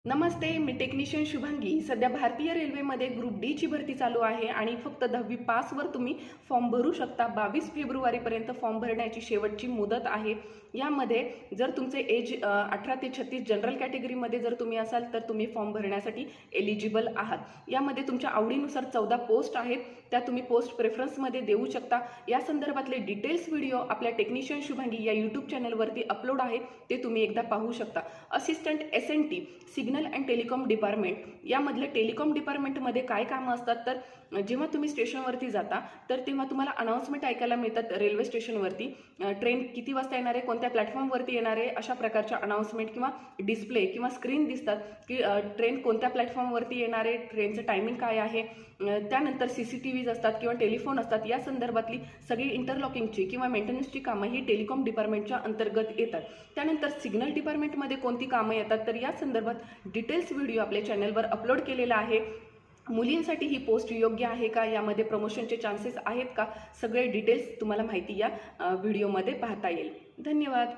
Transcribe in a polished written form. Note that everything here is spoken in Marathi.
नमस्ते, मी टेक्निशियन शुभांगी। सध्या भारतीय रेल्वेमध्ये ग्रुप डी ची भरती चालू आहे आणि फक्त 10वी पासवर तुम्ही फॉर्म भरू शकता। 22 फेब्रुवारीपर्यंत फॉर्म भरण्याची शेवटची मुदत आहे। यामध्ये जर तुमचे एज 18 ते 36 जनरल कॅटेगरीमध्ये जर तुम्ही असाल तर तुम्ही फॉर्म भरण्यासाठी एलिजिबल आहात। यामध्ये तुमच्या आवडीनुसार 14 पोस्ट आहेत, त्या तुम्ही पोस्ट प्रेफरन्समध्ये देऊ शकता। या संदर्भातले डिटेल्स व्हिडिओ आपल्या टेक्निशियन शुभांगी या यूट्यूब चॅनलवरती अपलोड आहे, ते तुम्ही एकदा पाहू शकता। Assistant SNT signal and telecom department, यामधले टेलिकॉम डिपार्टमेंटमध्ये काय कामं असतात तर जेव्हा तुम्ही स्टेशनवरती जाता तर तेव्हा तुम्हाला अनाउन्समेंट ऐकायला मिळतात रेल्वे स्टेशनवरती। ट्रेन किती वाजता येणार आहे, कोणत्या प्लॅटफॉर्मवरती येणार आहे, अशा प्रकारच्या अनाउन्समेंट किंवा डिस्प्ले किंवा स्क्रीन दिसतात की ट्रेन कोणत्या प्लॅटफॉर्मवरती येणार आहे, ट्रेनचं टायमिंग काय आहे। त्यानंतर CCTVज असतात किंवा टेलिफोन असतात। या संदर्भातली सगळी इंटरलॉकिंगची किंवा मेंटेनन्सची कामं ही टेलिकॉम डिपार्टमेंटच्या अंतर्गत येतात। त्यानंतर सिग्नल डिपार्टमेंटमध्ये कोणती कामं येतात तर या संदर्भात डिटेल्स व्हिडिओ आपल्या चॅनलवर अपलोड केलेला आहे। मुलींसाठी ही पोस्ट योग्य आहे का, यामध्ये प्रमोशनचे चान्सेस आहेत का, सगळे डिटेल्स तुम्हाला माहिती या व्हिडिओमध्ये पाहता येईल। धन्यवाद।